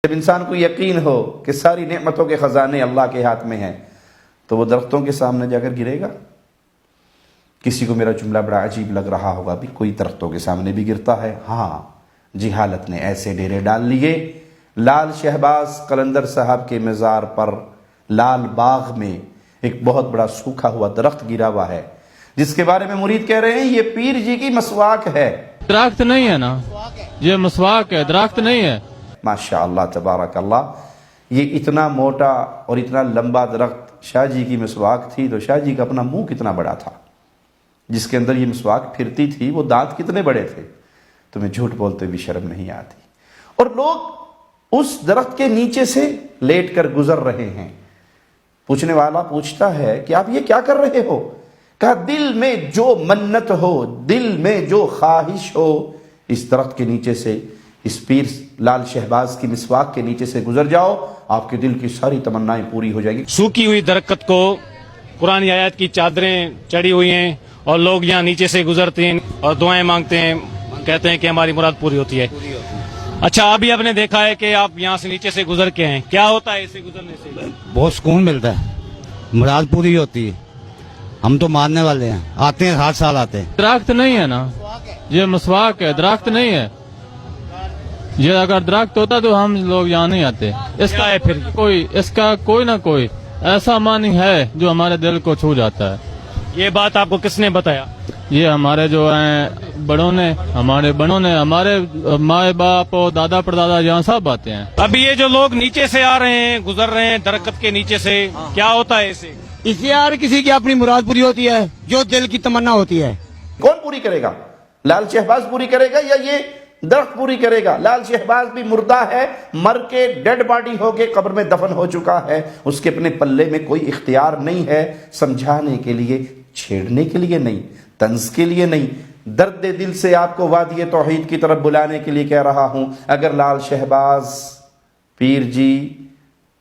جب انسان کو یقین ہو کہ ساری نعمتوں کے خزانے اللہ کے ہاتھ میں ہیں تو وہ درختوں کے سامنے جا کر گرے گا؟ کسی کو میرا جملہ بڑا عجیب لگ رہا ہوگا، بھی کوئی درختوں کے سامنے بھی گرتا ہے؟ ہاں، جہالت نے ایسے ڈیرے ڈال لیے۔ لال شہباز قلندر صاحب کے مزار پر لال باغ میں ایک بہت بڑا سوکھا ہوا درخت گرا ہوا ہے، جس کے بارے میں مرید کہہ رہے ہیں یہ پیر جی کی مسواک ہے۔ درخت نہیں ہے نا، یہ مسواک ہے، درخت نہیں ہے۔ ماشاء اللہ تبارک اللہ، یہ اتنا موٹا اور اتنا لمبا درخت شاہ جی کی مسواک تھی تو شاہ جی کا اپنا منہ کتنا بڑا تھا جس کے اندر یہ مسواک پھرتی تھی، وہ دانت کتنے بڑے تھے، تمہیں جھوٹ بولتے بھی شرم نہیں آتی۔ اور لوگ اس درخت کے نیچے سے لیٹ کر گزر رہے ہیں۔ پوچھنے والا پوچھتا ہے کہ آپ یہ کیا کر رہے ہو؟ کہا دل میں جو منت ہو، دل میں جو خواہش ہو، اس درخت کے نیچے سے، اس پیر لال شہباز کی مسواک کے نیچے سے گزر جاؤ، آپ کے دل کی ساری تمنائیں پوری ہو جائیں گی۔ سوکھی ہوئی درخت کو قرآن آیات کی چادریں چڑھی ہوئی ہیں اور لوگ یہاں نیچے سے گزرتے ہیں اور دعائیں مانگتے ہیں، کہتے ہیں کہ ہماری مراد پوری ہوتی ہے۔ اچھا، ابھی آپ نے دیکھا ہے کہ آپ یہاں سے نیچے سے گزر کے ہیں، کیا ہوتا ہے اسے گزرنے سے؟ بہت سکون ملتا ہے، مراد پوری ہوتی ہے۔ ہم تو ماننے والے ہیں، آتے ہیں، ہر سال آتے ہیں۔ درخت نہیں ہے نا، یہ مسواک ہے، درخت نہیں ہے۔ یہ اگر درخت ہوتا تو ہم لوگ یہاں نہیں آتے۔ اس کا ہے پھر اس کا کوئی نہ کوئی ایسا معنی ہے جو ہمارے دل کو چھو جاتا ہے۔ یہ بات آپ کو کس نے بتایا؟ یہ ہمارے جو ہیں بڑوں نے، ہمارے ماں باپ اور دادا پردادا یہاں سب آتے ہیں۔ ابھی یہ جو لوگ نیچے سے آ رہے ہیں، گزر رہے ہیں درخت کے نیچے سے، کیا ہوتا ہے اسے؟ اس سے ہر کسی کی اپنی مراد پوری ہوتی ہے، جو دل کی تمنا ہوتی ہے۔ کون پوری کرے گا؟ لال شہباز پوری کرے گا یا یہ درخت پوری کرے گا؟ لال شہباز بھی مردہ ہے، مر کے ڈیڈ باڈی ہو کے قبر میں دفن ہو چکا ہے، اس کے اپنے پلے میں کوئی اختیار نہیں ہے سمجھانے کے لیے، چھیڑنے کے لیے نہیں، طنز کے لیے نہیں، درد دل سے آپ کو وادی توحید کی طرف بلانے کے لیے کہہ رہا ہوں۔ اگر لال شہباز پیر جی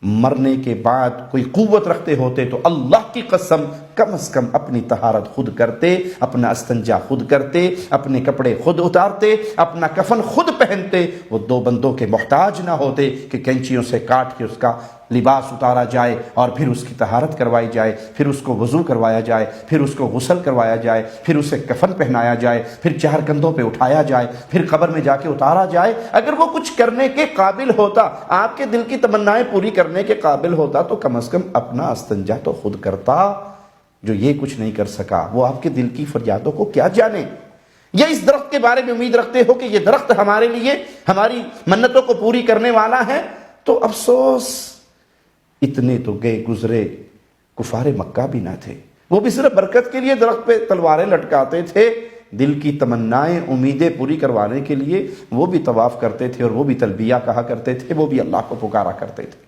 مرنے کے بعد کوئی قوت رکھتے ہوتے تو اللہ کی قسم کم از کم اپنی طہارت خود کرتے، اپنا استنجا خود کرتے، اپنے کپڑے خود اتارتے، اپنا کفن خود پہنتے، وہ دو بندوں کے محتاج نہ ہوتے کہ کینچیوں سے کاٹ کے اس کا لباس اتارا جائے اور پھر اس کی طہارت کروائی جائے، پھر اس کو وضو کروایا جائے، پھر اس کو غسل کروایا جائے، پھر اسے کفن پہنایا جائے، پھر چار کندھوں پہ اٹھایا جائے، پھر قبر میں جا کے اتارا جائے۔ اگر وہ کچھ کرنے کے قابل ہوتا، آپ کے دل کی تمنائیں پوری کرنے کے قابل ہوتا تو کم از کم اپنا استنجا تو خود کرتا۔ جو یہ کچھ نہیں کر سکا وہ آپ کے دل کی فریادوں کو کیا جانے؟ یا اس درخت کے بارے میں امید رکھتے ہو کہ یہ درخت ہمارے لیے ہماری منتوں کو پوری کرنے والا ہے؟ تو افسوس، اتنے تو گئے گزرے کفار مکہ بھی نہ تھے، وہ بھی صرف برکت کے لیے درخت پہ تلواریں لٹکاتے تھے، دل کی تمنائیں امیدیں پوری کروانے کے لیے وہ بھی طواف کرتے تھے اور وہ بھی تلبیہ کہا کرتے تھے، وہ بھی اللہ کو پکارا کرتے تھے۔